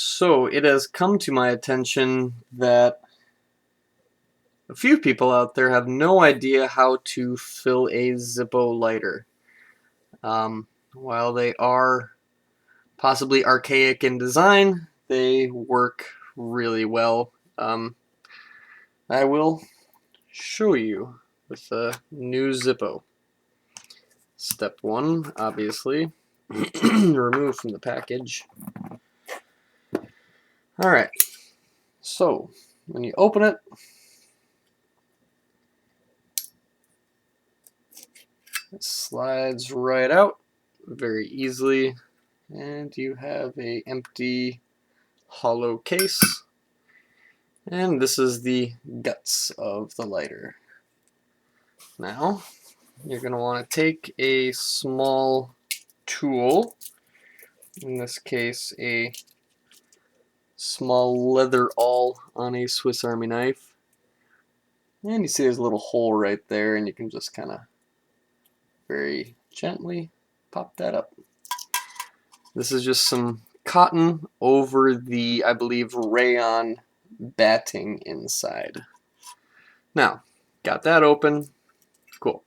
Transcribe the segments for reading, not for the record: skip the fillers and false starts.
So it has come to my attention that a few people out there have no idea how to fill a Zippo lighter. While they are possibly archaic in design, they work really well. I will show you with the new Zippo. Step 1, obviously, remove from the package. Alright, so when you open it, it slides right out very easily, and you have a empty hollow case, and this is the guts of the lighter. Now you're going to want to take a small tool, in this case a small leather awl on a Swiss Army knife, and you see there's a little hole right there, and you can just kind of very gently pop that up. This is just some cotton over the, I believe, rayon batting inside. Now, got that open. Cool.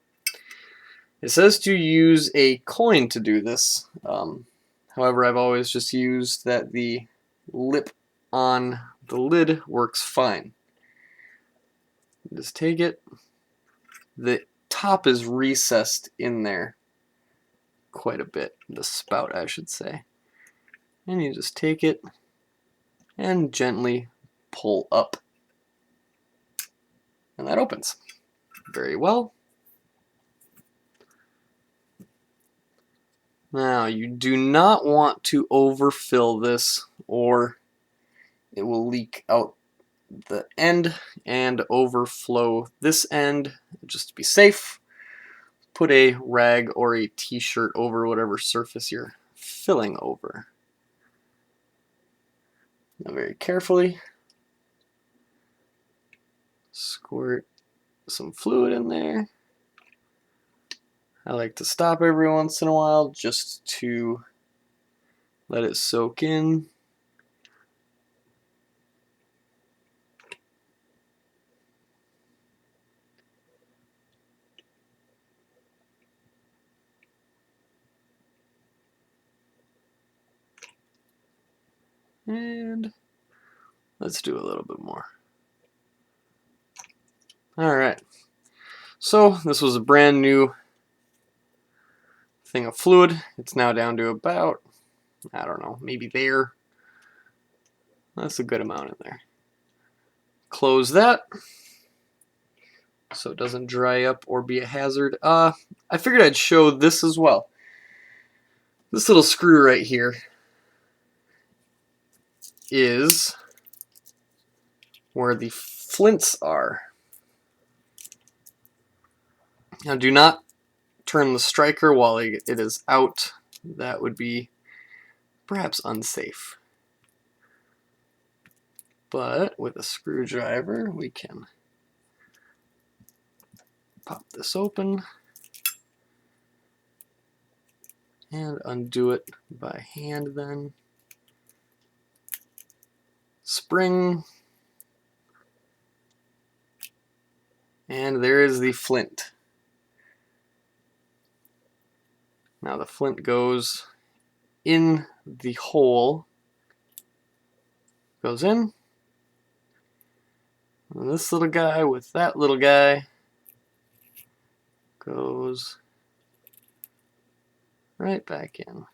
It says to use a coin to do this. However, I've always just used that the lip on the lid works fine. Just take it. The top is recessed in there quite a bit. The spout, I should say. And you just take it and gently pull up. And that opens. Very well. Now, you do not want to overfill this, or it will leak out the end and overflow this end. Just to be safe, put a rag or a t-shirt over whatever surface you're filling over. Now, very carefully, squirt some fluid in there. I like to stop every once in a while just to let it soak in. And let's do a little bit more. Alright, so this was a brand new thing of fluid. It's now down to about, I don't know, maybe there. That's a good amount in there. Close that so it doesn't dry up or be a hazard. I figured I'd show this as well. This little screw right here is where the flints are. Now, do not turn the striker while it is out. That would be perhaps unsafe. But with a screwdriver, we can pop this open and undo it by hand then. Spring. And there is the flint. Now the flint goes in the hole. Goes in. And this little guy with that little guy goes right back in.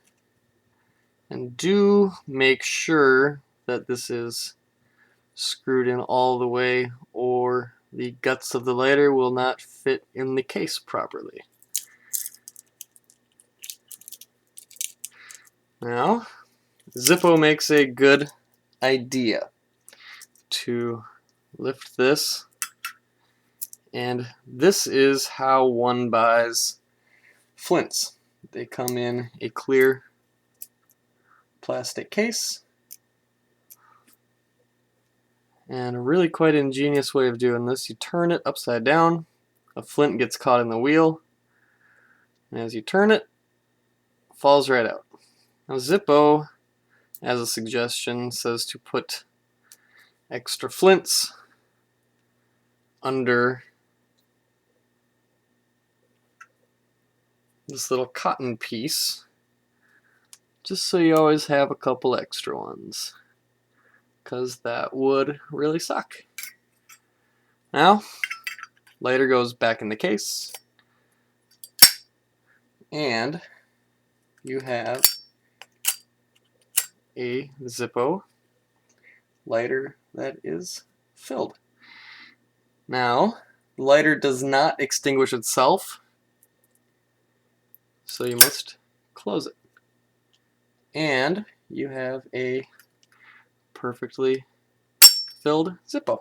And do make sure that this is screwed in all the way, or the guts of the lighter will not fit in the case properly. Now, Zippo makes a good idea to lift this, and this is how one buys Flints. They come in a clear plastic case, and a really quite ingenious way of doing this, you turn it upside down, a flint gets caught in the wheel, and as you turn it, it falls right out. Now Zippo as a suggestion, says to put extra flints under this little cotton piece, just so you always have a couple extra ones, because that would really suck. Now, lighter goes back in the case, and you have a Zippo lighter that is filled. Now, the lighter does not extinguish itself, so you must close it. And you have a perfectly filled Zippo.